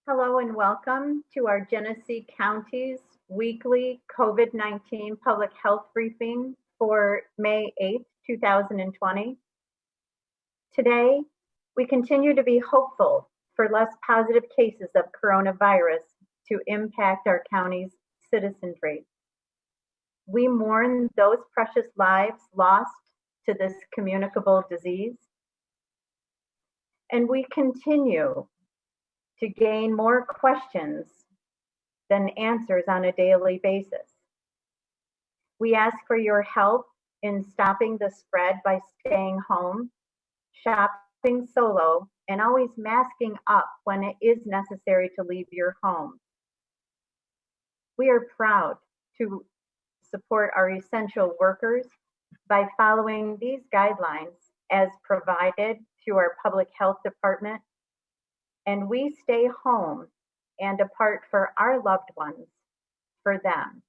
Hello and welcome to our Genesee County's weekly COVID-19 public health briefing for May 8th, 2020. Today, we continue to be hopeful for less positive cases of coronavirus to impact our county's citizenry. We mourn those precious lives lost to this communicable disease, and we continue to gain more questions than answers on a daily basis. We ask for your help in stopping the spread by staying home, shopping solo, and always masking up when it is necessary to leave your home. We are proud to support our essential workers by following these guidelines as provided through our public health department, and we stay home and apart for our loved ones, for them.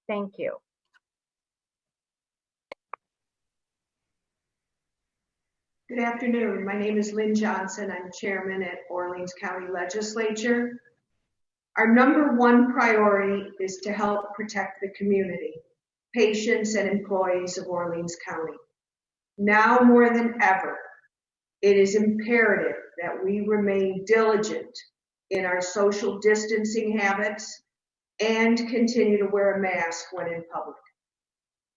Thank you. Good afternoon. My name is Lynn Johnson. I'm chairman at Orleans County Legislature. Our number one priority is to help protect the community, patients and employees of Orleans County. Now more than ever, it is imperative that we remain diligent in our social distancing habits and continue to wear a mask when in public.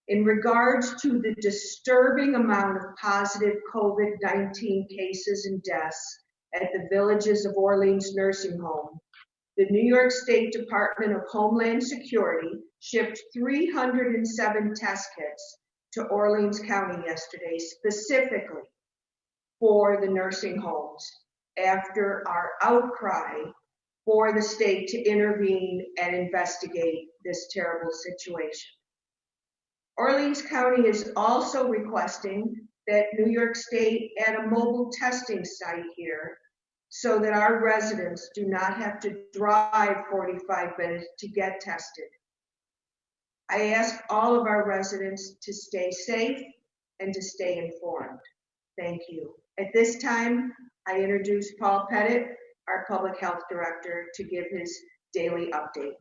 In regards to the disturbing amount of positive COVID-19 cases and deaths at the Villages of Orleans nursing home, the New York State Department of Homeland Security shipped 307 test kits to Orleans County yesterday, specifically for the nursing homes, after our outcry for the state to intervene and investigate this terrible situation. Orleans County is also requesting that New York State add a mobile testing site here so that our residents do not have to drive 45 minutes to get tested. I ask all of our residents to stay safe and to stay informed. Thank you. At this time, I introduce Paul Pettit, our Public Health Director, to give his daily update.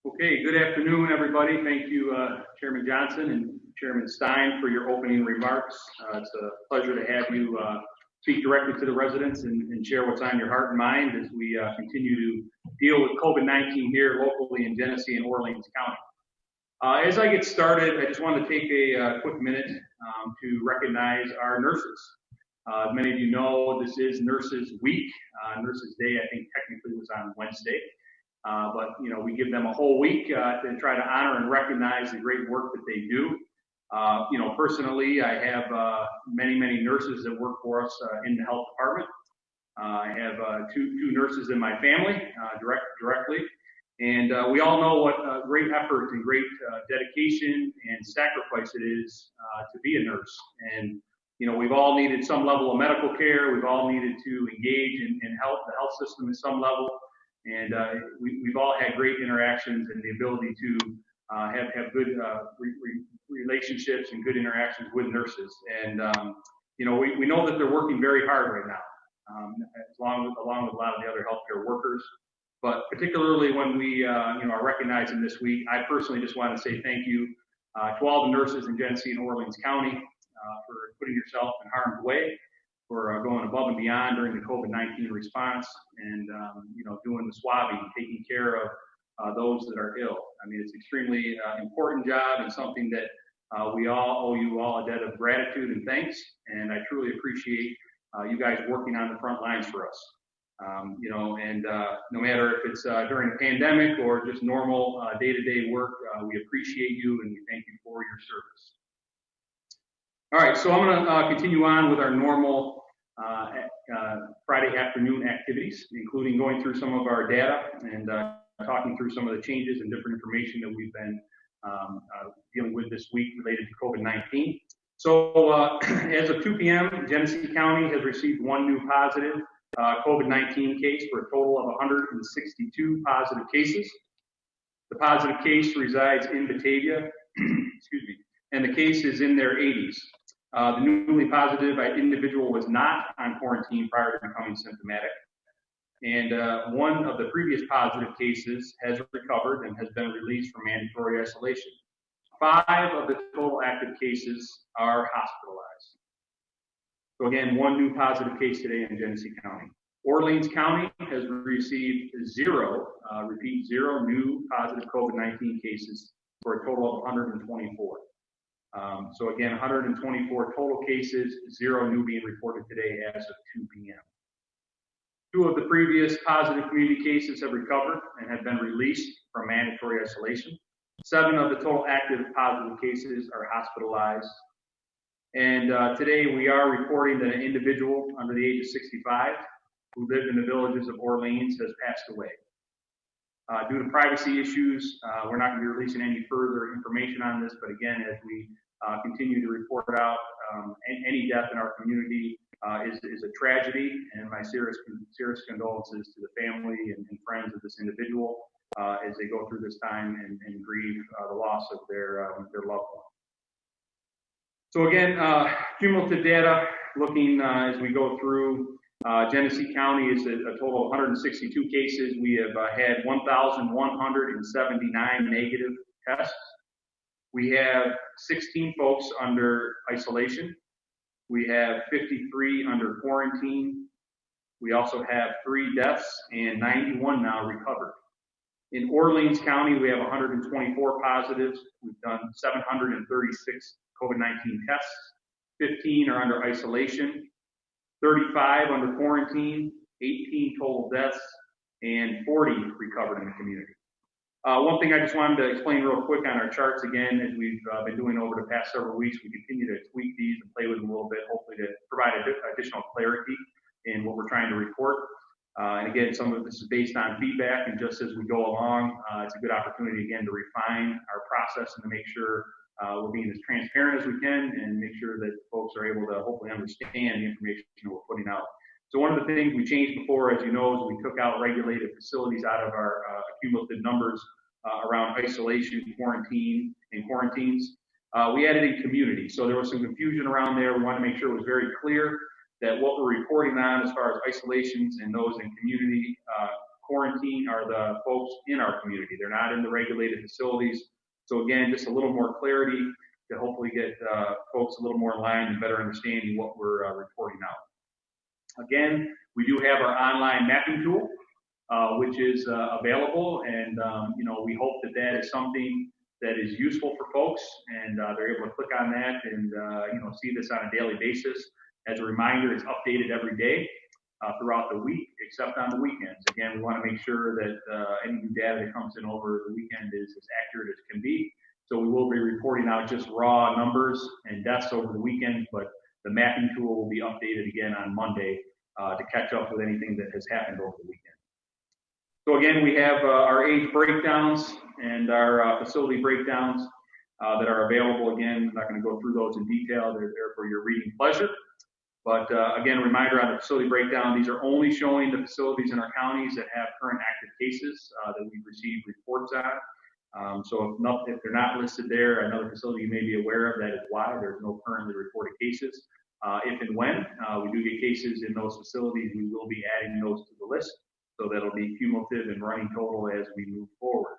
Okay, good afternoon, everybody. Thank you, Chairman Johnson and Chairman Stein, for your opening remarks. It's a pleasure to have you speak directly to the residents and share what's on your heart and mind as we continue to deal with COVID-19 here locally in Genesee and Orleans County. As I get started, I just want to take a quick minute to recognize our nurses. As many of you know, this is Nurses Week. Nurses Day, I think, technically was on Wednesday. But you know, we give them a whole week to try to honor and recognize the great work that they do. You know, personally, I have many nurses that work for us in the health department. I have two nurses in my family directly, and we all know what great effort and great dedication and sacrifice it is to be a nurse. And you know, we've all needed some level of medical care. We've all needed to engage in health, the health system at some level. And we've all had great interactions and the ability to have good relationships and good interactions with nurses. And you know, we know that they're working very hard right now, along with a lot of the other healthcare workers. But particularly when we you know, are recognizing this week, I personally just want to say thank you to all the nurses in Genesee and Orleans County for putting yourself in harm's way, for going above and beyond during the COVID-19 response, and you know, doing the swabbing, taking care of those that are ill. I mean, it's an extremely important job and something that we all owe you all a debt of gratitude and thanks. And I truly appreciate you guys working on the front lines for us. You know, and no matter if it's during a pandemic or just normal day-to-day work, we appreciate you and we thank you for your service. All right, so I'm going to continue on with our normal Friday afternoon activities, including going through some of our data and talking through some of the changes and different information that we've been dealing with this week related to COVID-19. So as of 2 p.m., Genesee County has received one new positive COVID-19 case for a total of 162 positive cases. The positive case resides in Batavia, excuse me, and the case is in their 80s. The newly positive individual was not on quarantine prior to becoming symptomatic. And one of the previous positive cases has recovered and has been released from mandatory isolation. 5 of the total active cases are hospitalized. So again, 1 new positive case today in Genesee County. Orleans County has received 0, repeat 0 new positive COVID-19 cases for a total of 124. So again, 124 total cases, 0 new being reported today as of 2 p.m. 2 of the previous positive community cases have recovered and have been released from mandatory isolation. 7 of the total active positive cases are hospitalized. And today we are reporting that an individual under the age of 65 who lived in the villages of Orleans has passed away. Due to privacy issues, we're not going to be releasing any further information on this, but again, as we continue to report out any death in our community is a tragedy, and my serious condolences to the family and friends of this individual as they go through this time and grieve the loss of their loved one. So again, cumulative data looking as we go through Genesee County is a total of 162 cases. We have had 1,179 negative tests. We have 16 folks under isolation. We have 53 under quarantine. We also have 3 deaths and 91 now recovered. In Orleans County, we have 124 positives. We've done 736 COVID-19 tests. 15 are under isolation. 35 under quarantine, 18 total deaths, and 40 recovered in the community. One thing I just wanted to explain real quick on our charts again, as we've been doing over the past several weeks, we continue to tweak these and play with them a little bit, hopefully to provide additional clarity in what we're trying to report. And again, some of this is based on feedback, and just as we go along, it's a good opportunity again to refine our process and to make sure we're being as transparent as we can and make sure that folks are able to hopefully understand the information we're putting out. So one of the things we changed before, as you know, is we took out regulated facilities out of our cumulative numbers around isolation, quarantine, and quarantines. We added in community. So there was some confusion around there. We wanted to make sure it was very clear that what we're reporting on as far as isolations and those in community quarantine are the folks in our community. They're not in the regulated facilities. So again, just a little more clarity to hopefully get folks a little more in line and better understanding what we're reporting out. Again, we do have our online mapping tool, which is available, and we hope that that is something that is useful for folks, and they're able to click on that and see this on a daily basis. As a reminder, it's updated every day throughout the week, except on the weekends. Again, we want to make sure that any new data that comes in over the weekend is as accurate as can be. So we will be reporting out just raw numbers and deaths over the weekend, but the mapping tool will be updated again on Monday to catch up with anything that has happened over the weekend. So again, we have our age breakdowns and our facility breakdowns that are available. Again, I'm not going to go through those in detail. They're there for your reading pleasure. But again, a reminder on the facility breakdown, these are only showing the facilities in our counties that have current active cases that we've received reports on. So if they're not listed there, another facility you may be aware of, that is why there's no currently reported cases. If and when we do get cases in those facilities, we will be adding those to the list. So that'll be cumulative and running total as we move forward.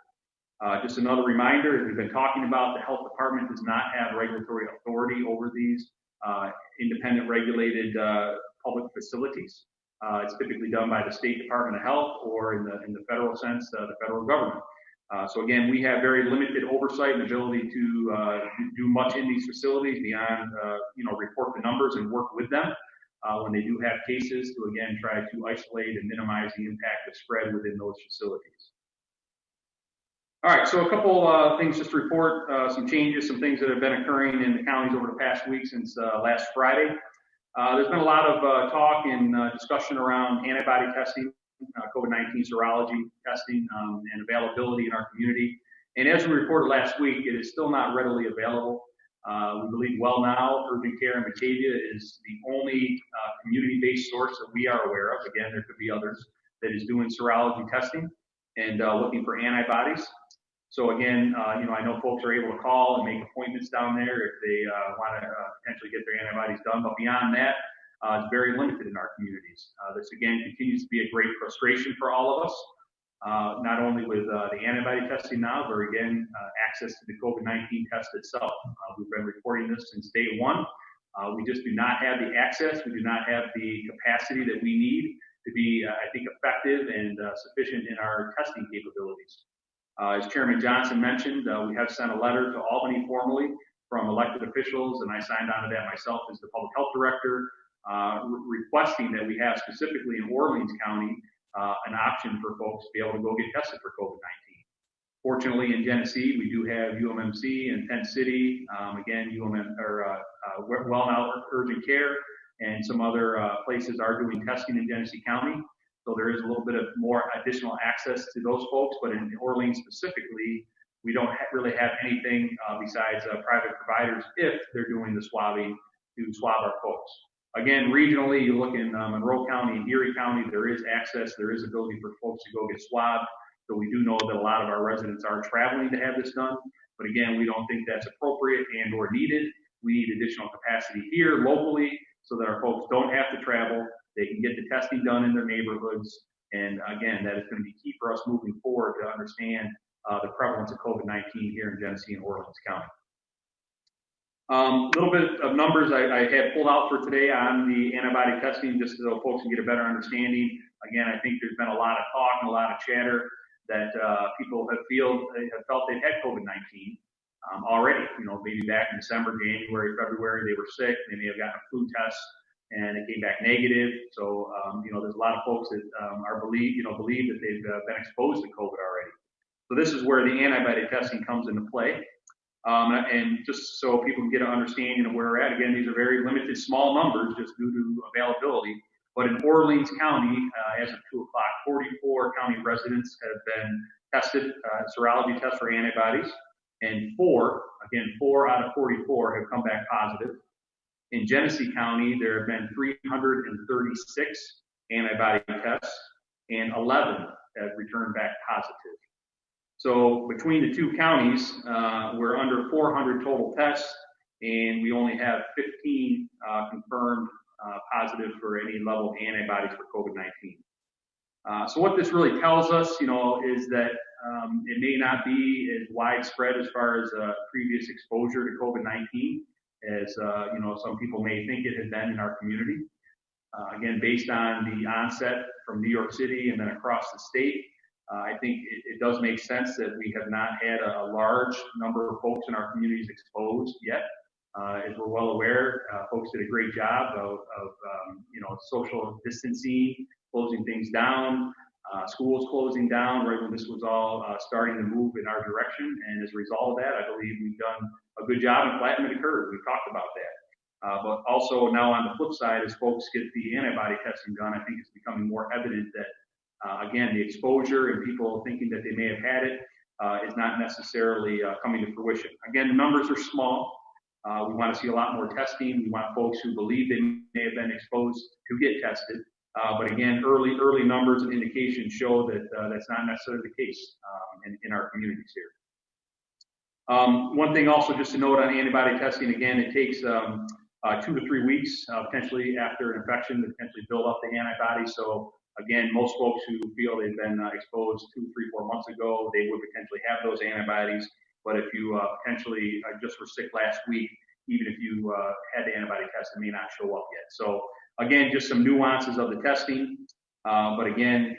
Just another reminder, as we've been talking about, the health department does not have regulatory authority over these independent regulated public facilities. It's typically done by the State Department of Health, or in the federal sense, the federal government. So again, we have very limited oversight and ability to do much in these facilities beyond report the numbers and work with them when they do have cases to again try to isolate and minimize the impact of spread within those facilities. All right, so a couple things just to report, some changes, some things that have been occurring in the counties over the past week since last Friday. There's been a lot of talk and discussion around antibody testing, COVID-19 serology testing, and availability in our community. And as we reported last week, it is still not readily available. We believe Well Now, Urgent Care in Batavia is the only community-based source that we are aware of. Again, there could be others that is doing serology testing and looking for antibodies. So again, I know folks are able to call and make appointments down there if they want to potentially get their antibodies done. But beyond that, it's very limited in our communities. This again continues to be a great frustration for all of us, not only with the antibody testing now, but again, access to the COVID-19 test itself. We've been reporting this since day one. We just do not have the access. We do not have the capacity that we need to be, I think, effective and sufficient in our testing capabilities. As Chairman Johnson mentioned, we have sent a letter to Albany formally from elected officials, and I signed on to that myself as the public health director, requesting that we have specifically in Orleans County an option for folks to be able to go get tested for COVID-19. Fortunately, in Genesee, we do have UMMC and Tent City, again, Well Now Urgent Care, and some other places are doing testing in Genesee County. So there is a little bit of more additional access to those folks, but in Orleans specifically, we don't really have anything besides private providers if they're doing the swabbing to swab our folks. Again, regionally, you look in Monroe County and Erie County, there is access, there is ability for folks to go get swabbed. So we do know that a lot of our residents are traveling to have this done. But again, we don't think that's appropriate and or needed. We need additional capacity here locally so that our folks don't have to travel. They can get the testing done in their neighborhoods. And again, that is going to be key for us moving forward to understand the prevalence of COVID-19 here in Genesee and Orleans County. A little bit of numbers I had pulled out for today on the antibody testing, just so folks can get a better understanding. Again, I think there's been a lot of talk and a lot of chatter that people have felt they've had COVID-19 already. Maybe back in December, January, February, they were sick. They may have gotten a flu test and it came back negative. So, there's a lot of folks that believe that they've been exposed to COVID already. So this is where the antibody testing comes into play. And just so people can get an understanding of where we're at, again, these are very limited, small numbers just due to availability. But in Orleans County, as of 2 o'clock, 44 county residents have been tested, serology tests for antibodies, and 4 out of 44 have come back positive. In Genesee County, there have been 336 antibody tests, and 11 have returned back positive. So between the two counties, we're under 400 total tests, and we only have 15 confirmed positive for any level of antibodies for COVID-19. So what this really tells us, is that it may not be as widespread as far as previous exposure to COVID-19 as some people may think it had been in our community. Again, based on the onset from New York City and then across the state, I think it does make sense that we have not had a large number of folks in our communities exposed yet. As we're well aware, folks did a great job of social distancing, closing things down, schools closing down right when this was all starting to move in our direction. And as a result of that, I believe we've done a good job in flattening the curve. We've talked about that. But also now on the flip side, as folks get the antibody testing done, I think it's becoming more evident that, again, the exposure and people thinking that they may have had it is not necessarily coming to fruition. Again, the numbers are small. We want to see a lot more testing. We want folks who believe they may have been exposed to get tested. But again, early numbers and indications show that that's not necessarily the case in our communities here. One thing also just to note on antibody testing, again, it takes 2 to 3 weeks potentially after an infection to potentially build up the antibodies. So again, most folks who feel they've been exposed 2, 3, 4 months ago, they would potentially have those antibodies. But if you potentially just were sick last week, even if you had the antibody test, it may not show up yet. So again, just some nuances of the testing. But again,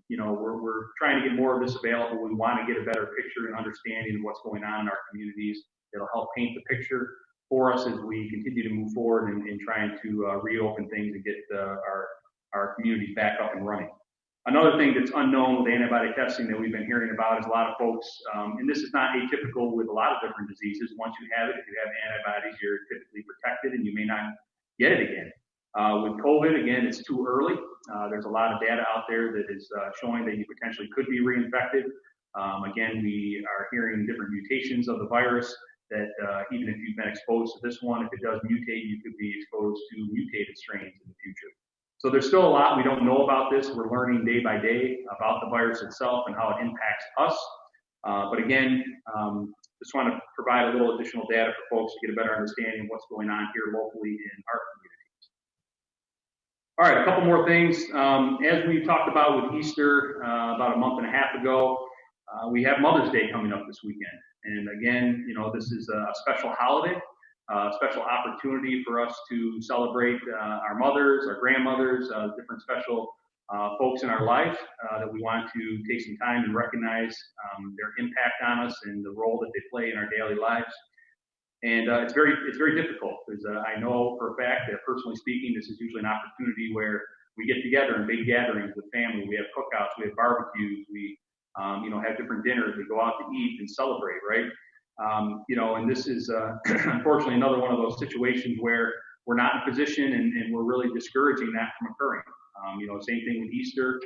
we're trying to get more of this available. We want to get a better picture and understanding of what's going on in our communities. It'll help paint the picture for us as we continue to move forward in trying to reopen things and get our communities back up and running. Another thing that's unknown with antibody testing that we've been hearing about is a lot of folks, and this is not atypical with a lot of different diseases. Once you have it, if you have antibodies, you're typically protected and you may not get it again. With COVID, again, it's too early. There's a lot of data out there that is showing that you potentially could be reinfected. Again, we are hearing different mutations of the virus that even if you've been exposed to this one, if it does mutate, you could be exposed to mutated strains in the future. So there's still a lot we don't know about this. We're learning day by day about the virus itself and how it impacts us. But again, just want to provide a little additional data for folks to get a better understanding of what's going on here locally in our communities. All right, a couple more things. As we talked about with Easter about a month and a half ago, we have Mother's Day coming up this weekend. And again, you know, this is a special holiday, a special opportunity for us to celebrate our mothers, our grandmothers, different special folks in our life that we want to take some time and recognize their impact on us and the role that they play in our daily lives. And it's very difficult because I know for a fact that, personally speaking, this is usually an opportunity where we get together in big gatherings with family. We have cookouts, we have barbecues, we you know, have different dinners, we go out to eat and celebrate, right? You know, and this is unfortunately another one of those situations where we're not in a position and we're really discouraging that from occurring. You know, same thing with Easter.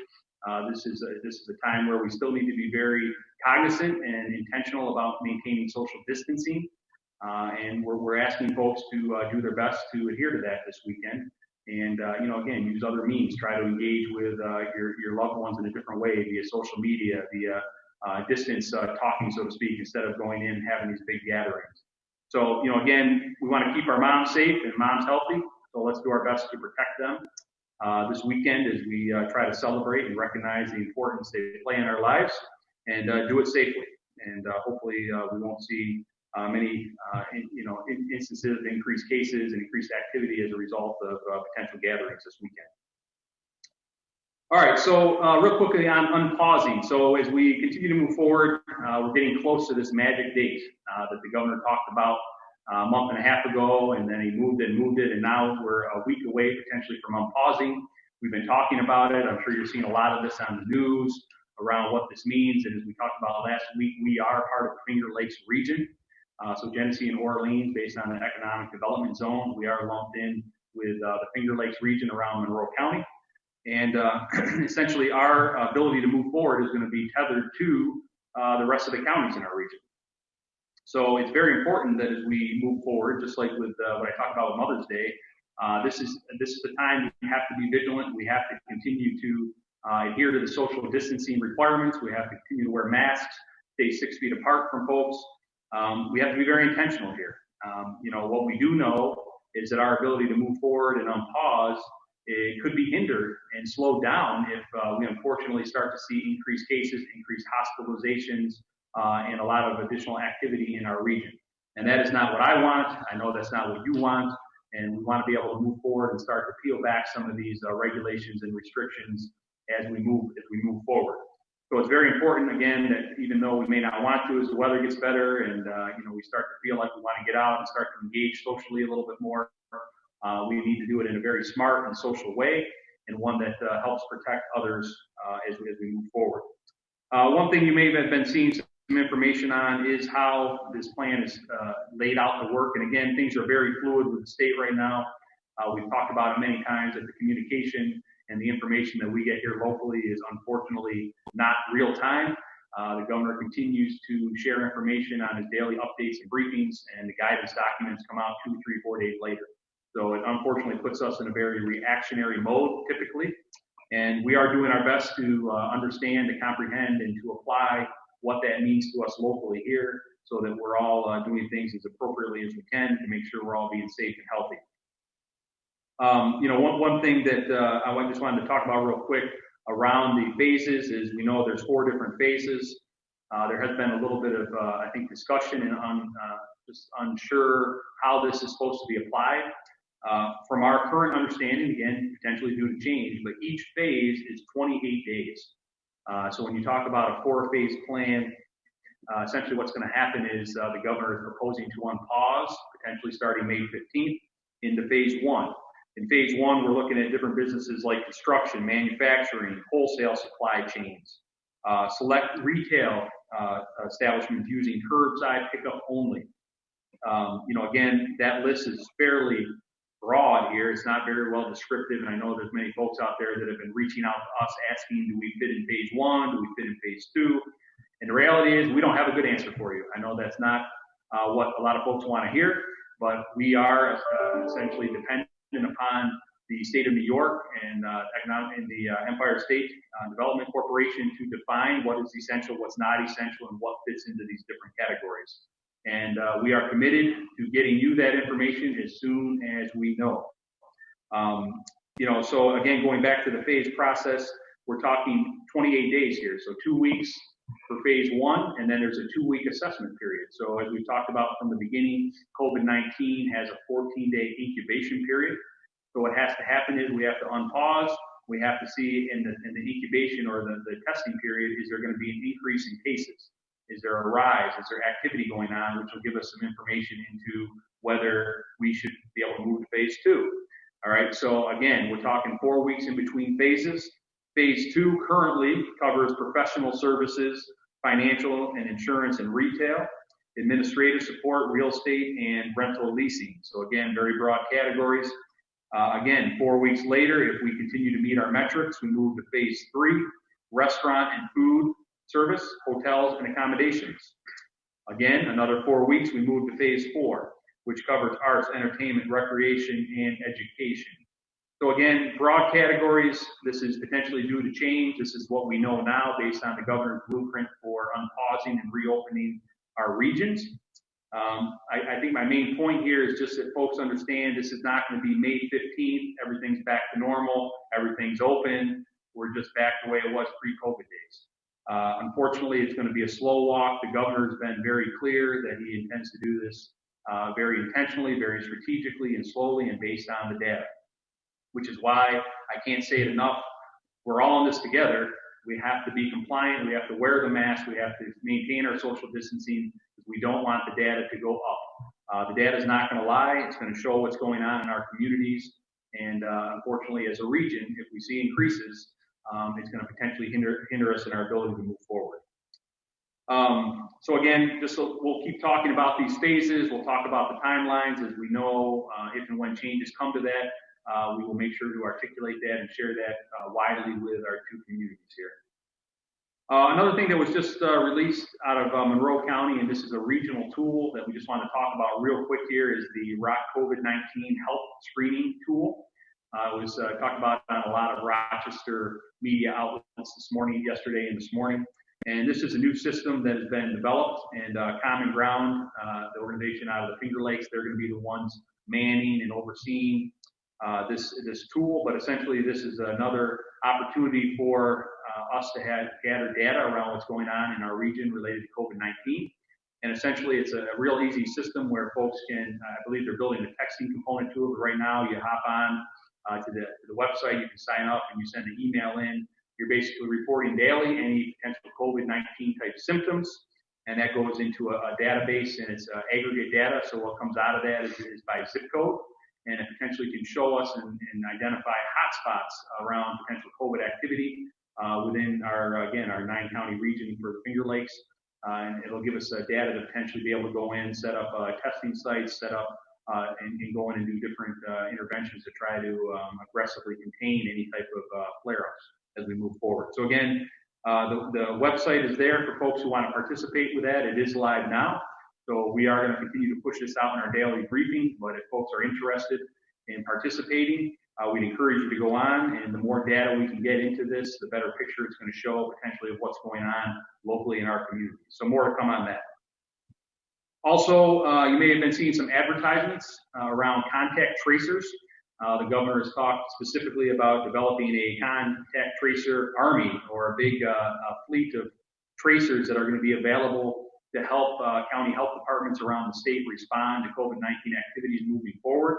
This is a time where we still need to be very cognizant and intentional about maintaining social distancing. And we're asking folks to do their best to adhere to that this weekend. And, you know, again, use other means, try to engage with your loved ones in a different way via social media, via distance talking, so to speak, instead of going in and having these big gatherings. So, you know, again, we want to keep our moms safe and moms healthy. So let's do our best to protect them this weekend as we try to celebrate and recognize the importance they play in our lives and do it safely. And hopefully we won't see many you know, instances of increased cases and increased activity as a result of potential gatherings this weekend. All right, so real quickly on unpausing. So as we continue to move forward, we're getting close to this magic date that the governor talked about a month and a half ago, and then he moved it, and now we're a week away potentially from unpausing. We've been talking about it. I'm sure you're seeing a lot of this on the news around what this means. And as we talked about last week, we are part of the Finger Lakes region. So Genesee and Orleans, based on an economic development zone, we are lumped in with the Finger Lakes region around Monroe County. And essentially our ability to move forward is going to be tethered to the rest of the counties in our region. So it's very important that as we move forward, just like with what I talked about with Mother's Day, this is the time we have to be vigilant. We have to continue to adhere to the social distancing requirements. We have to continue to wear masks, stay 6 feet apart from folks. We have to be very intentional here. You know, what we do know is that our ability to move forward and unpause, it could be hindered and slowed down if we unfortunately start to see increased cases, increased hospitalizations, and a lot of additional activity in our region. And that is not what I want. I know that's not what you want. And we want to be able to move forward and start to peel back some of these regulations and restrictions as we move forward. So it's very important, again, that even though we may not want to, as the weather gets better and you know, we start to feel like we want to get out and start to engage socially a little bit more, we need to do it in a very smart and social way, and one that helps protect others as we move forward. One thing you may have been seeing some information on is how this plan is laid out to work. And again, things are very fluid with the state right now. We've talked about it many times, that the communication and the information that we get here locally is unfortunately not real time. The governor continues to share information on his daily updates and briefings, and the guidance documents come out 2, 3, 4 days later. So it unfortunately puts us in a very reactionary mode typically. And we are doing our best to understand, to comprehend, and to apply what that means to us locally here, so that we're all doing things as appropriately as we can to make sure we're all being safe and healthy. You know, one thing that I just wanted to talk about real quick around the phases is, we know there's 4 different phases. There has been a little bit of, I think, discussion and just unsure how this is supposed to be applied. From our current understanding, again, potentially due to change, but each phase is 28 days. So when you talk about a 4-phase plan, essentially what's going to happen is the governor is proposing to unpause, potentially starting May 15th, into phase 1. In phase 1, we're looking at different businesses like construction, manufacturing, wholesale supply chains, select retail establishments using curbside pickup only. You know, again, that list is fairly broad here. It's not very well descriptive, and I know there's many folks out there that have been reaching out to us asking, do we fit in phase 1? Do we fit in phase 2? And the reality is, we don't have a good answer for you. I know that's not what a lot of folks want to hear, but we are essentially dependent upon the state of New York and the Empire State Development Corporation to define what is essential, what's not essential, and what fits into these different categories. And we are committed to getting you that information as soon as we know. So again, going back to the phase process, we're talking 28 days here. So 2 weeks for phase 1, and then there's a 2-week assessment period. So as we talked about from the beginning, COVID-19 has a 14-day incubation period. So what has to happen is we have to unpause. We have to see in the incubation or the testing period, is there going to be an increase in cases? Is there a rise? Is there activity going on, which will give us some information into whether we should be able to move to phase 2. All right, so again, we're talking 4 weeks in between phases. Phase 2 currently covers professional services, financial and insurance and retail, administrative support, real estate, and rental leasing. So again, very broad categories. Again, 4 weeks later, if we continue to meet our metrics, we move to phase 3, restaurant and food service, hotels, and accommodations. Again, another 4 weeks, we move to phase 4, which covers arts, entertainment, recreation, and education. So again, broad categories. This is potentially due to change. This is what we know now based on the governor's blueprint for unpausing and reopening our regions. I think my main point here is just that folks understand this is not going to be May 15th. Everything's back to normal. Everything's open. We're just back the way it was pre-COVID days. Unfortunately, it's going to be a slow walk. The governor's been very clear that he intends to do this very intentionally, very strategically, and slowly, and based on the data, which is why I can't say it enough. We're all in this together. We have to be compliant. We have to wear the mask. We have to maintain our social distancing. We don't want the data to go up. The data is not going to lie. It's going to show what's going on in our communities. And unfortunately, as a region, if we see increases, it's going to potentially hinder us in our ability to move forward. So again, we'll keep talking about these phases. We'll talk about the timelines. As we know, if and when changes come to that, we will make sure to articulate that and share that widely with our 2 communities here. Another thing that was just released out of Monroe County, and this is a regional tool that we just want to talk about real quick here, is the ROC COVID-19 health screening tool. It was talked about on a lot of Rochester media outlets yesterday and this morning. And this is a new system that has been developed, and Common Ground, the organization out of the Finger Lakes, they're going to be the ones manning and overseeing this tool. But essentially, this is another opportunity for us to gather data around what's going on in our region related to COVID-19. And essentially, it's a real easy system where folks can, I believe they're building a texting component to it, but right now you hop on to the website, you can sign up and you send an email in. You're basically reporting daily any potential COVID-19 type symptoms, and that goes into a database, and it's aggregate data. So what comes out of that is by zip code, and it potentially can show us and identify hotspots around potential COVID activity within our 9-county region for the Finger Lakes. And it'll give us data to potentially be able to go in, set up testing sites, set up and go in and do different interventions to try to aggressively contain any type of flare-ups as we move forward. So again, the website is there for folks who want to participate with that. It is live now. So we are going to continue to push this out in our daily briefing, but if folks are interested in participating, we'd encourage you to go on, and the more data we can get into this, the better picture it's going to show potentially of what's going on locally in our community. So more to come on that. Also, you may have been seeing some advertisements around contact tracers. The governor has talked specifically about developing a contact tracer army, or a big fleet of tracers that are going to be available to help county health departments around the state respond to COVID-19 activities moving forward.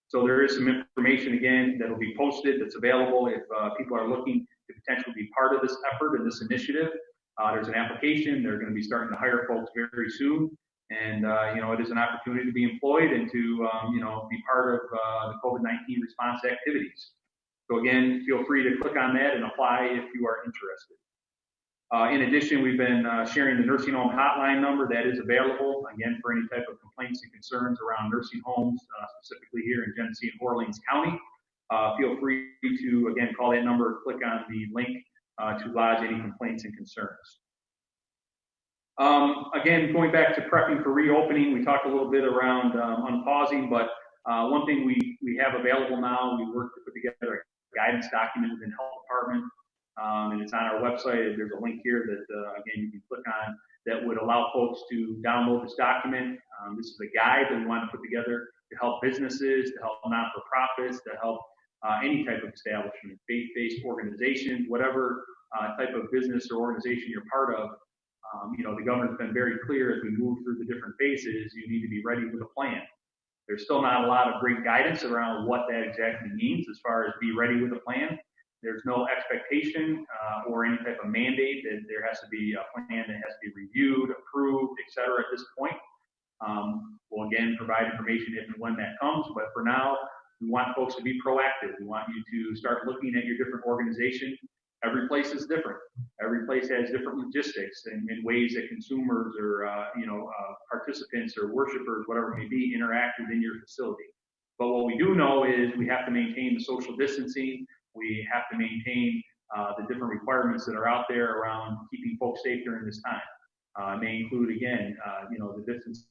So there is some information, again, that will be posted that's available if people are looking to potentially be part of this effort and this initiative. There's an application. They're going to be starting to hire folks very soon. And, it is an opportunity to be employed and to, be part of the COVID-19 response activities. So again, feel free to click on that and apply if you are interested. In addition, we've been sharing the nursing home hotline number that is available, again, for any type of complaints and concerns around nursing homes, specifically here in Genesee and Orleans County. Feel free to, again, call that number or click on the link to lodge any complaints and concerns. Again, going back to prepping for reopening, we talked a little bit around unpausing, but one thing we we have available now, we work to put together a guidance document within the health department, and it's on our website. There's a link here that, again, you can click on that would allow folks to download this document. This is a guide that we want to put together to help businesses, to help not-for-profits, to help any type of establishment, faith-based organizations, whatever type of business or organization you're part of. The governor's been very clear as we move through the different phases, you need to be ready with a plan. There's still not a lot of great guidance around what that exactly means as far as be ready with a plan. There's no expectation or any type of mandate that there has to be a plan that has to be reviewed, approved, et cetera at this point. We'll again provide information if and when that comes, but for now, we want folks to be proactive. We want you to start looking at your different organization. Every place is different. Every place has different logistics and ways that consumers or participants or worshipers, whatever it may be, interact within your facility. But what we do know is we have to maintain the social distancing. We have to maintain the different requirements that are out there around keeping folks safe during this time. It may include, again, the distances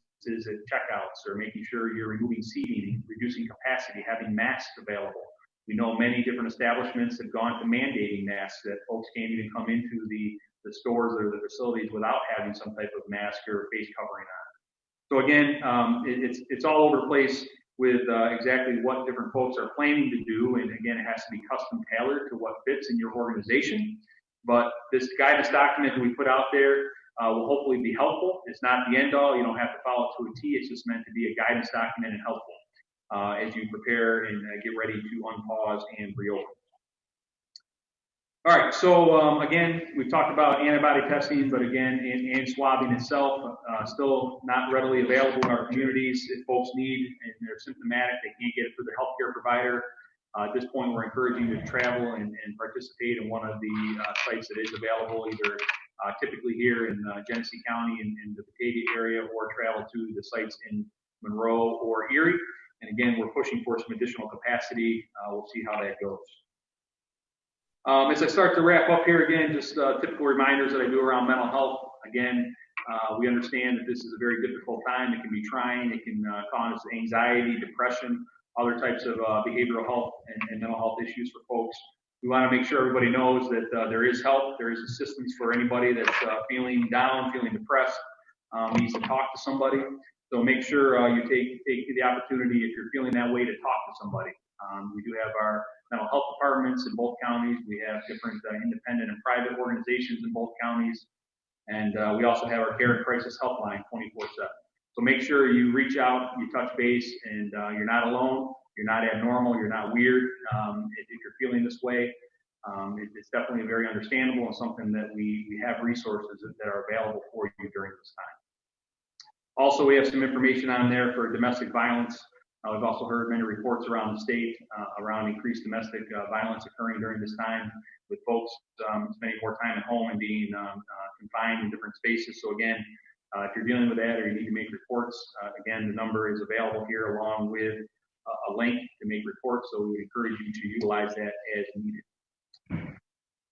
at checkouts, or making sure you're removing seating, reducing capacity, having masks available. We know many different establishments have gone to mandating masks, that folks can't even come into the stores or the facilities without having some type of mask or face covering on. So again, it's all over the place with exactly what different folks are planning to do, and again, it has to be custom tailored to what fits in your organization. But this guidance document that we put out there will hopefully be helpful. It's not the end all. You don't have to follow it to a T. It's just meant to be a guidance document and helpful as you prepare and get ready to unpause and reopen. All right, so again, we've talked about antibody testing, but again, and swabbing itself, still not readily available in our communities. If folks need and they're symptomatic, they can't get it through their healthcare provider. At this point, we're encouraging you to travel and participate in one of the sites that is available, either typically here in Genesee County in the Batavia area, or travel to the sites in Monroe or Erie. And again, we're pushing for some additional capacity. We'll see how that goes. As I start to wrap up here, again, just typical reminders that I do around mental health. Again, we understand that this is a very difficult time. It can be trying. It can cause anxiety, depression, other types of behavioral health and mental health issues for folks. We want to make sure everybody knows that there is help. There is assistance for anybody that's feeling down, feeling depressed, needs to talk to somebody. So make sure you take the opportunity, if you're feeling that way, to talk to somebody. We do have our mental health departments in both counties. We have different independent and private organizations in both counties. And we also have our care and crisis helpline 24/7. So make sure you reach out, you touch base, and you're not alone. You're not abnormal. You're not weird. If you're feeling this way, it's definitely very understandable, and something that we have resources that are available for you during this time. Also, we have some information on there for domestic violence. We've also heard many reports around the state around increased domestic violence occurring during this time, with folks spending more time at home and being confined in different spaces. So again, if you're dealing with that or you need to make reports, again, the number is available here along with a link to make reports. So we would encourage you to utilize that as needed.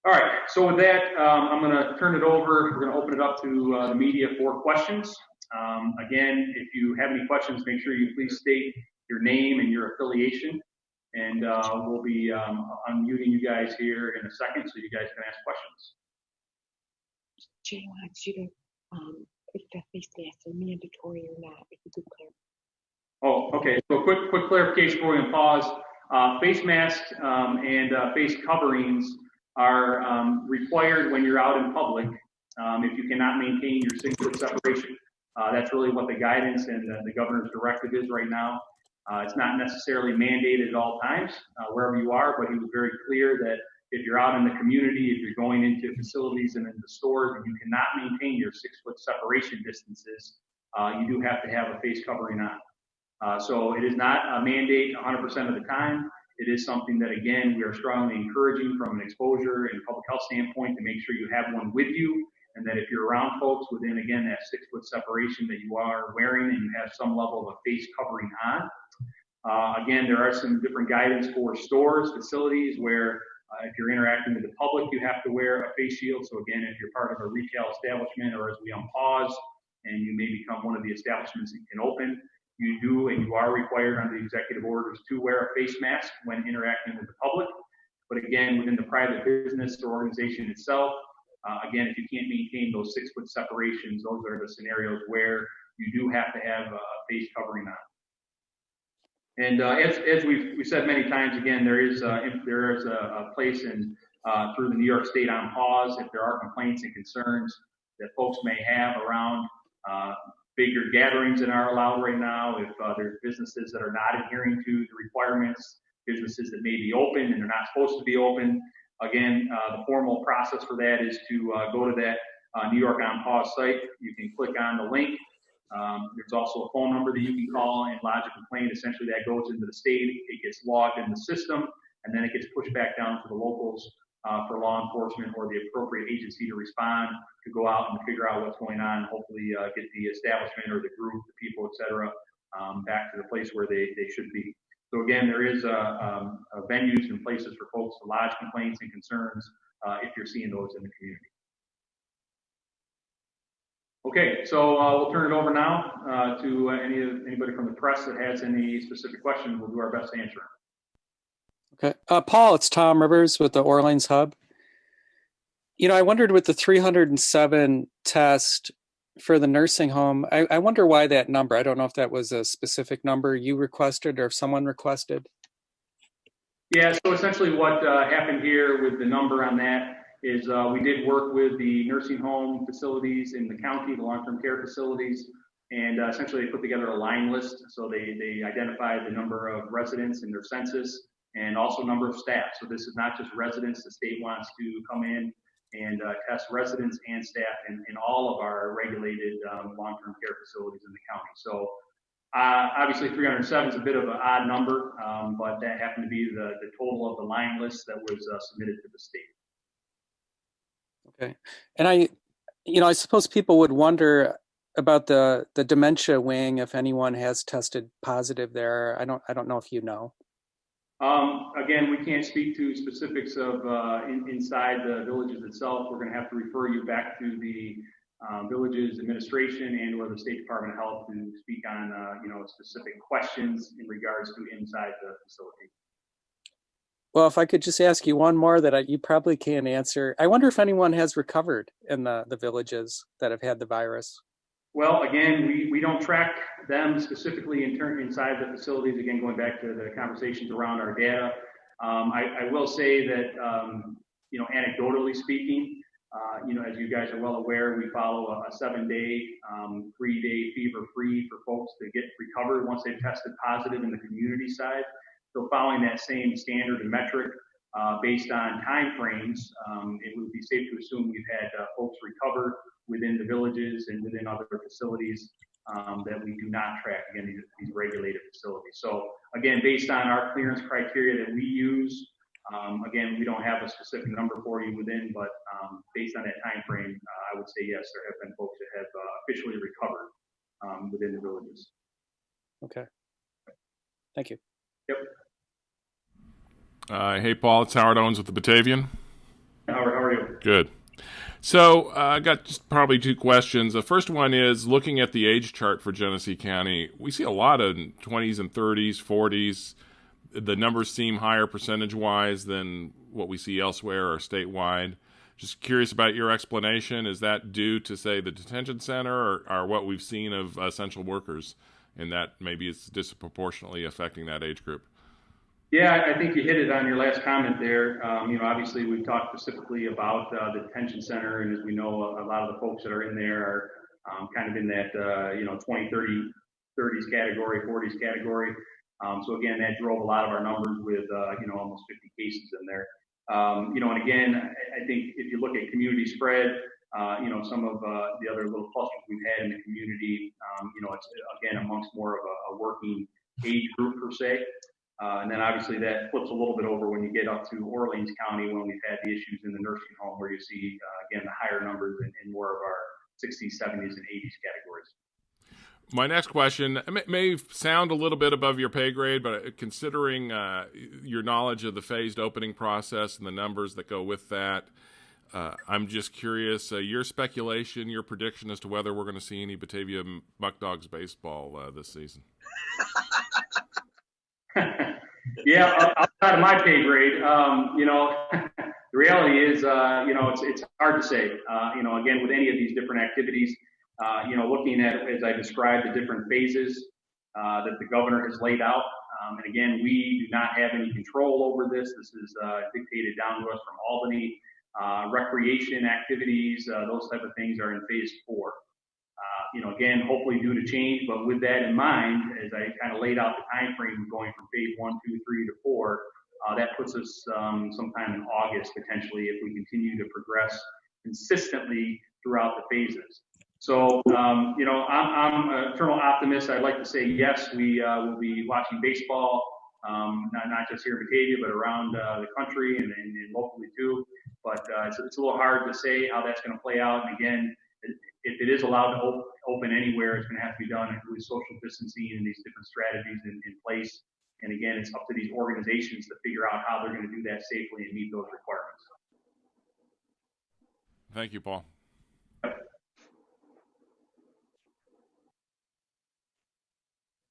All right, so with that, I'm going to turn it over. We're going to open it up to the media for questions. Again, if you have any questions, make sure you please state your name and your affiliation, and we'll be unmuting you guys here in a second so you guys can ask questions. Jay wants you to, if the face masks are mandatory or not, if you could clarify. Oh, okay. So quick clarification before we pause. Face masks and face coverings are required when you're out in public if you cannot maintain your 6-foot separation. That's really what the guidance and the governor's directive is right now. It's not necessarily mandated at all times, wherever you are, but he was very clear that if you're out in the community, if you're going into facilities and into stores and you cannot maintain your 6-foot separation distances, you do have to have a face covering on. So it is not a mandate 100% of the time. It is something that, again, we are strongly encouraging from an exposure and public health standpoint to make sure you have one with you, and that if you're around folks within, again, that 6-foot separation that you are wearing and you have some level of a face covering on. Again, there are some different guidance for stores, facilities, where if you're interacting with the public, you have to wear a face shield. So again, if you're part of a retail establishment or as we unpause and you may become one of the establishments that can open, you do and you are required under the executive orders to wear a face mask when interacting with the public. But again, within the private business or organization itself, again, if you can't maintain those 6-foot separations, those are the scenarios where you do have to have a face covering on. And as we've said many times, again, there is a place in through the New York State on pause if there are complaints and concerns that folks may have around bigger gatherings that are allowed right now. If there's businesses that are not adhering to the requirements, businesses that may be open and they're not supposed to be open. Again, the formal process for that is to go to that New York on pause site. You can click on the link. There's also a phone number that you can call and lodge a complaint. Essentially, that goes into the state, it gets logged in the system, and then it gets pushed back down to the locals for law enforcement or the appropriate agency to respond, to go out and figure out what's going on, hopefully get the establishment or the group, the people, et cetera, back to the place where they should be. So again, there is venues and places for folks to lodge complaints and concerns if you're seeing those in the community. Okay, so we'll turn it over now to anybody from the press that has any specific questions. We'll do our best to answer them. Okay, Paul, it's Tom Rivers with the Orleans Hub. I wondered with the 307 test for the nursing home, I wonder why that number. I don't know if that was a specific number you requested or if someone requested. Yeah, so essentially what happened here with the number on that is we did work with the nursing home facilities in the county, the long-term care facilities, and essentially they put together a line list. So they identified the number of residents in their census and also number of staff. So this is not just residents. The state wants to come in and test residents and staff in all of our regulated long-term care facilities in the county. So obviously 307 is a bit of an odd number, but that happened to be the total of the line list that was submitted to the state. Okay. And I suppose people would wonder about the Dementia Wing, if anyone has tested positive there. I don't know if you know. Again, we can't speak to specifics of inside the villages itself. We're going to have to refer you back to the villages administration and or the State Department of Health to speak on specific questions in regards to inside the facility. Well, if I could just ask you one more that you probably can't answer. I wonder if anyone has recovered in the villages that have had the virus. Well, again, we don't track them specifically inside the facilities. Again, going back to the conversations around our data, I will say that, anecdotally speaking, as you guys are well aware, we follow a 7-day, 3-day fever-free for folks to get recovered once they've tested positive in the community side. So following that same standard and metric based on time frames, it would be safe to assume we've had folks recover within the villages and within other facilities that we do not track, again, these regulated facilities. So again, based on our clearance criteria that we use, again, we don't have a specific number for you within, but based on that time frame, I would say yes, there have been folks that have officially recovered within the villages. Okay. Thank you. Yep. Hey, Paul, it's Howard Owens with the Batavian. Howard, how are you? Good. So I got just probably two questions. The first one is looking at the age chart for Genesee County. We see a lot of 20s and 30s, 40s. The numbers seem higher percentage-wise than what we see elsewhere or statewide. Just curious about your explanation. Is that due to, say, the detention center or what we've seen of essential workers, and that maybe it's disproportionately affecting that age group? Yeah, I think you hit it on your last comment there. Obviously we've talked specifically about the detention center, and as we know, a lot of the folks that are in there are kind of in that 20, 30s category, 40s category. So again, that drove a lot of our numbers with almost 50 cases in there. And again, I think if you look at community spread, some of the other little clusters we've had in the community, it's again amongst more of a working age group per se. And then obviously that flips a little bit over when you get up to Orleans County when we've had the issues in the nursing home where you see, again, the higher numbers in more of our 60s, 70s, and 80s categories. My next question may sound a little bit above your pay grade, but considering your knowledge of the phased opening process and the numbers that go with that, I'm just curious, your speculation, your prediction as to whether we're going to see any Batavia Muck Dogs baseball this season. Yeah, outside of my pay grade, the reality is, it's hard to say. Again, with any of these different activities, looking at, as I described, the different phases that the governor has laid out. And again, we do not have any control over this. This is dictated down to us from Albany. Recreation activities, those type of things are in phase 4. Again, hopefully due to change, but with that in mind, as I kind of laid out the time frame going from phase 1, 2, 3 to 4, that puts us sometime in August potentially if we continue to progress consistently throughout the phases. So, I'm an eternal optimist. I'd like to say yes, we will be watching baseball, not just here in Batavia, but around the country and locally too. But it's a little hard to say how that's going to play out. And again, if it is allowed to open anywhere, it's going to have to be done with social distancing and these different strategies in place. And again, it's up to these organizations to figure out how they're going to do that safely and meet those requirements. Thank you, Paul.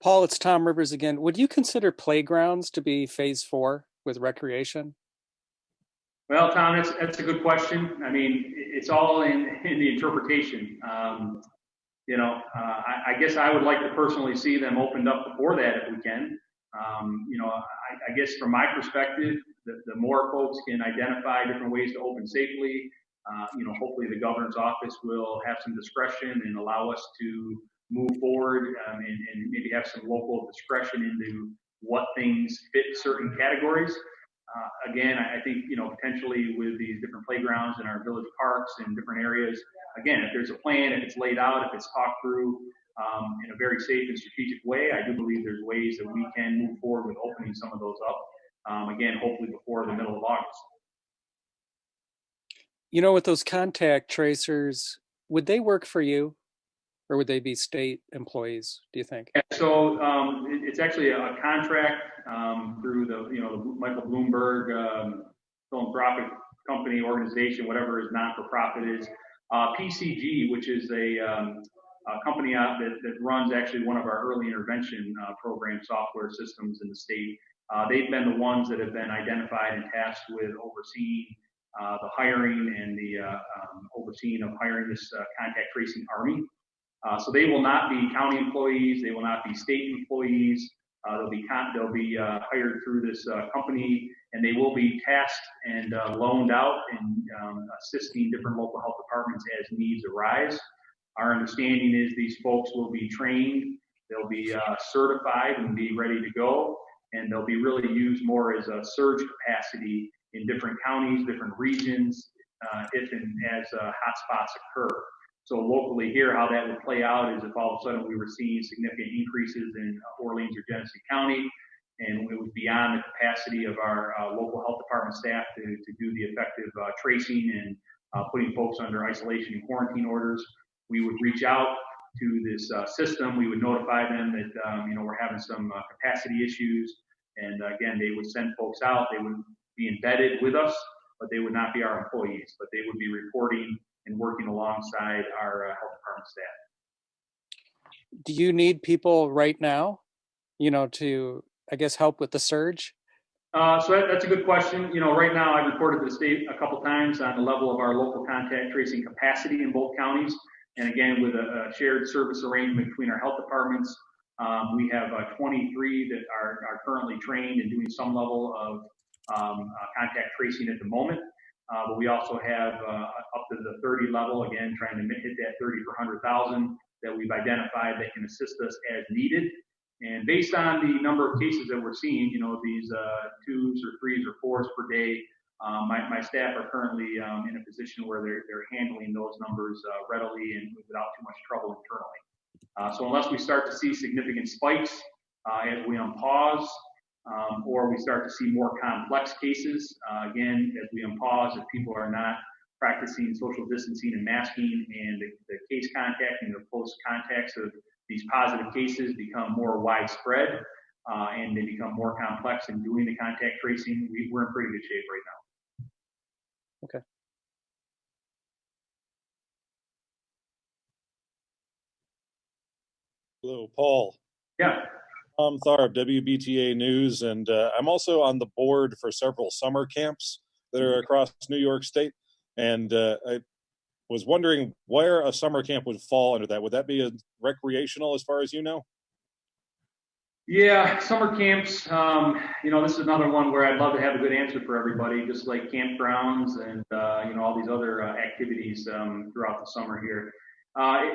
Paul, it's Tom Rivers again. Would you consider playgrounds to be phase 4 with recreation? Well, Tom, that's a good question. I mean, it's all in the interpretation. I guess I would like to personally see them opened up before that if we can. I guess from my perspective, the more folks can identify different ways to open safely, hopefully the governor's office will have some discretion and allow us to move forward and maybe have some local discretion into what things fit certain categories. Again, I think, potentially with these different playgrounds in our village parks and different areas, again, if there's a plan, if it's laid out, if it's talked through in a very safe and strategic way, I do believe there's ways that we can move forward with opening some of those up. Again, hopefully before the middle of August. With those contact tracers, would they work for you? Or would they be state employees, do you think? Yeah, so it's actually a contract through the Michael Bloomberg philanthropic company, organization, whatever his not-for-profit is. PCG, which is a company that runs actually one of our early intervention program software systems in the state. They've been the ones that have been identified and tasked with overseeing the hiring and the overseeing of hiring this contact tracing army. So they will not be county employees. They will not be state employees. They'll be hired through this company, and they will be tasked and loaned out and assisting different local health departments as needs arise. Our understanding is these folks will be trained. They'll be certified and be ready to go, and they'll be really used more as a surge capacity in different counties, different regions, if and as hotspots occur. So locally here, how that would play out is if all of a sudden we were seeing significant increases in Orleans or Genesee County, and it was beyond the capacity of our local health department staff to do the effective tracing and putting folks under isolation and quarantine orders, we would reach out to this system. We would notify them that we're having some capacity issues, and again, they would send folks out. They would be embedded with us, but they would not be our employees, but they would be reporting and working alongside our health department staff. Do you need people right now, to, I guess, help with the surge? So that's a good question. Right now I've reported to the state a couple times on the level of our local contact tracing capacity in both counties. And again, with a shared service arrangement between our health departments, we have 23 that are currently trained and doing some level of contact tracing at the moment. But we also have up to the 30 level, again, trying to hit that 30 per 100,000 that we've identified that can assist us as needed. And based on the number of cases that we're seeing, these 2s or 3s or 4s per day, my staff are currently in a position where they're handling those numbers readily and without too much trouble internally. So unless we start to see significant spikes as we unpause, or we start to see more complex cases, again, as we unpause, if people are not practicing social distancing and masking, and the case contact and the close contacts of these positive cases become more widespread, and they become more complex in doing the contact tracing, we're in pretty good shape right now. Okay. Hello, Paul. Yeah. I'm Thar of WBTA News, and I'm also on the board for several summer camps that are across New York State. And I was wondering where a summer camp would fall under that. Would that be a recreational, as far as you know? Yeah, summer camps, this is another one where I'd love to have a good answer for everybody, just like campgrounds and, all these other activities throughout the summer here.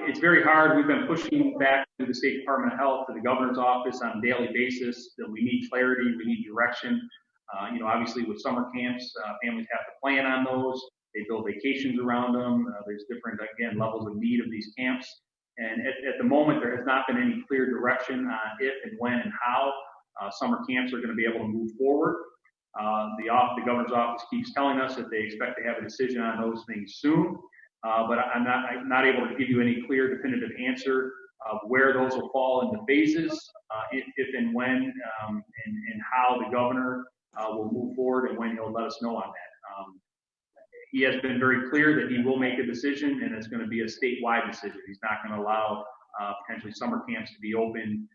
It's very hard. We've been pushing back to the State Department of Health, to the governor's office on a daily basis that we need clarity, we need direction. Obviously with summer camps, families have to plan on those. They build vacations around them. There's different, again, levels of need of these camps. And at the moment, there has not been any clear direction on if and when and how summer camps are going to be able to move forward. The governor's office keeps telling us that they expect to have a decision on those things soon, but I'm not able to give you any clear, definitive answer of where those will fall in the phases, if and when, and how the governor will move forward and when he'll let us know on that. He has been very clear that he will make a decision, and it's going to be a statewide decision. He's not going to allow potentially summer camps to be open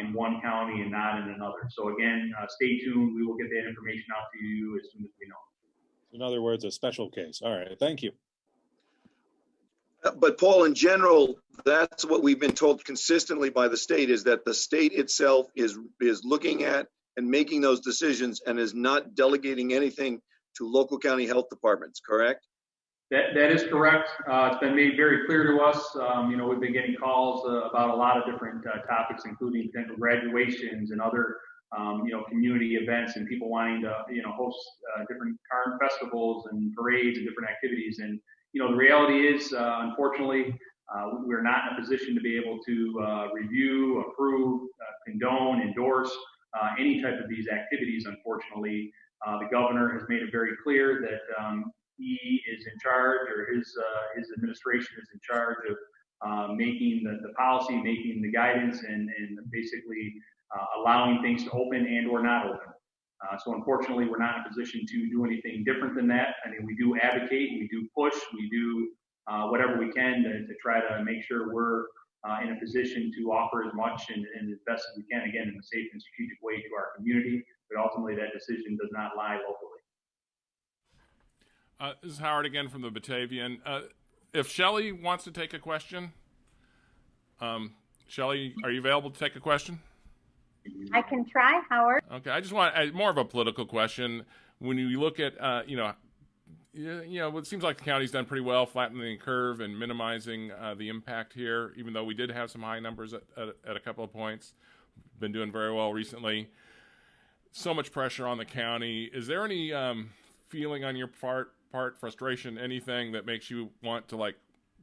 in one county and not in another. So again, stay tuned. We will get that information out to you as soon as we know. In other words, a special case. All right, thank you. But Paul, in general, that's what we've been told consistently by the state, is that the state itself is looking at and making those decisions and is not delegating anything to local county health departments, correct? That is correct. It's been made very clear to us. We've been getting calls about a lot of different topics, including potential graduations and other, community events, and people wanting to, host different car festivals and parades and different activities. And, the reality is, unfortunately, we're not in a position to be able to review, approve, condone, endorse any type of these activities, unfortunately. The governor has made it very clear that he is in charge, or his administration is in charge of making the policy, making the guidance, and basically allowing things to open and or not open. So unfortunately, we're not in a position to do anything different than that. I mean, we do advocate, we do push, we do whatever we can to try to make sure we're in a position to offer as much and as best as we can, again, in a safe and strategic way to our community. But ultimately, that decision does not lie locally. This is Howard again from the Batavian. If Shelley wants to take a question, Shelley, are you available to take a question? I can try, Howard. Okay, I just want more of a political question. When you look at, it seems like the county's done pretty well flattening the curve and minimizing the impact here, even though we did have some high numbers at a couple of points. Been doing very well recently. So much pressure on the county. Is there any feeling on your part, frustration, anything that makes you want to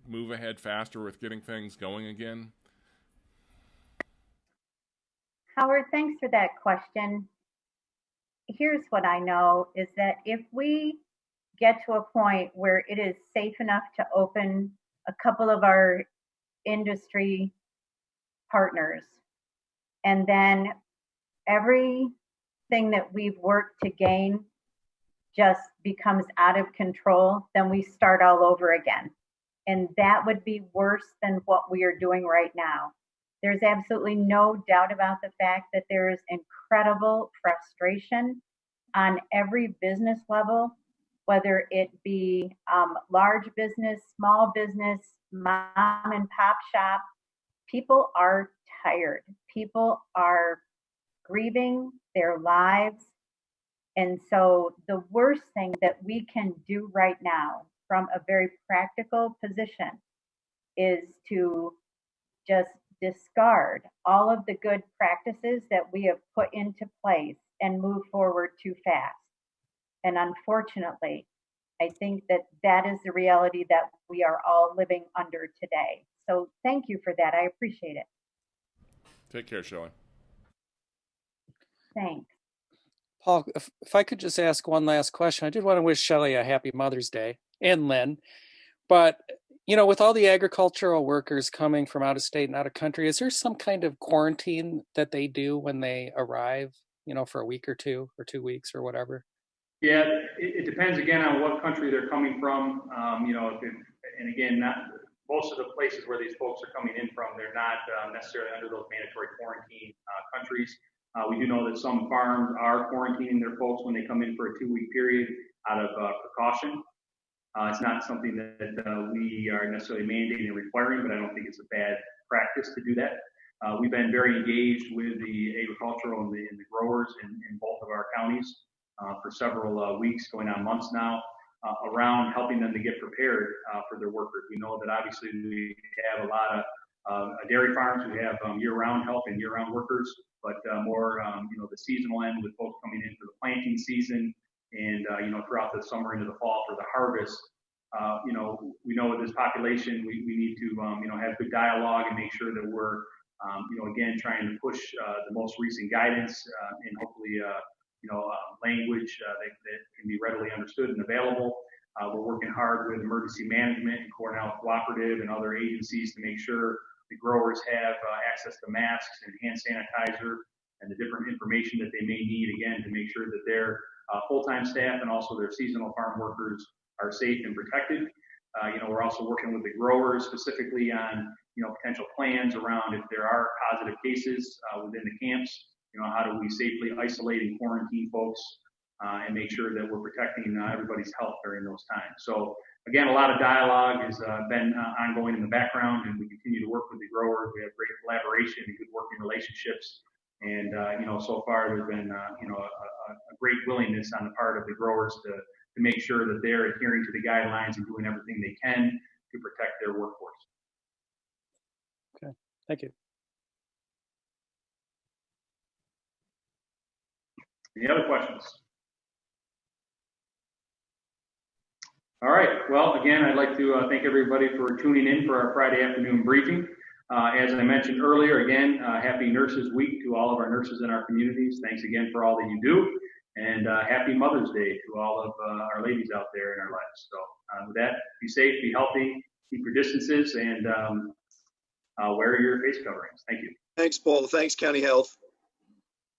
move ahead faster with getting things going again? Howard, thanks for that question. Here's what I know is that if we get to a point where it is safe enough to open a couple of our industry partners, and then everything that we've worked to gain just becomes out of control, then we start all over again. And that would be worse than what we are doing right now. There's absolutely no doubt about the fact that there is incredible frustration on every business level, whether it be large business, small business, mom and pop shop. People are tired. People are grieving their lives. And so the worst thing that we can do right now from a very practical position is to just discard all of the good practices that we have put into place and move forward too fast. And unfortunately, I think that is the reality that we are all living under today. So thank you for that. I appreciate it. Take care, Shelley. Thanks. Paul, if I could just ask one last question. I did want to wish Shelley a happy Mother's Day, and Lynn. But, with all the agricultural workers coming from out of state and out of country, is there some kind of quarantine that they do when they arrive, for a week or 2 or 2 weeks or whatever? Yeah, it depends again on what country they're coming from. And again, most of the places where these folks are coming in from, they're not necessarily under those mandatory quarantine countries. We do know that some farms are quarantining their folks when they come in for a 2-week period out of precaution. It's not something that we are necessarily mandating and requiring, but I don't think it's a bad practice to do that. We've been very engaged with the agricultural and the growers in both of our counties for several weeks, going on months now, around helping them to get prepared for their workers. We know that obviously we have a lot of dairy farms who have year-round help and year-round workers, but more the seasonal end with folks coming in for the planting season and throughout the summer into the fall for the harvest. We know with this population we need to have good dialogue and make sure that we're again trying to push the most recent guidance and hopefully language that can be readily understood and available. We're working hard with emergency management and Cornell Cooperative and other agencies to make sure the growers have access to masks and hand sanitizer and the different information that they may need, again, to make sure that their full-time staff and also their seasonal farm workers are safe and protected. We're also working with the growers specifically on potential plans around if there are positive cases within the camps. How do we safely isolate and quarantine folks and make sure that we're protecting everybody's health during those times. So again, a lot of dialogue has been ongoing in the background, and we continue to work with the growers. We have great collaboration and good working relationships. And so far there's been a great willingness on the part of the growers to make sure that they're adhering to the guidelines and doing everything they can to protect their workforce. Okay, thank you. Any other questions? All right. Well, again, I'd like to thank everybody for tuning in for our Friday afternoon briefing. As I mentioned earlier, again, happy Nurses Week to all of our nurses in our communities. Thanks again for all that you do. And happy Mother's Day to all of our ladies out there in our lives. So with that, be safe, be healthy, keep your distances, and wear your face coverings. Thank you. Thanks, Paul. Thanks, County Health.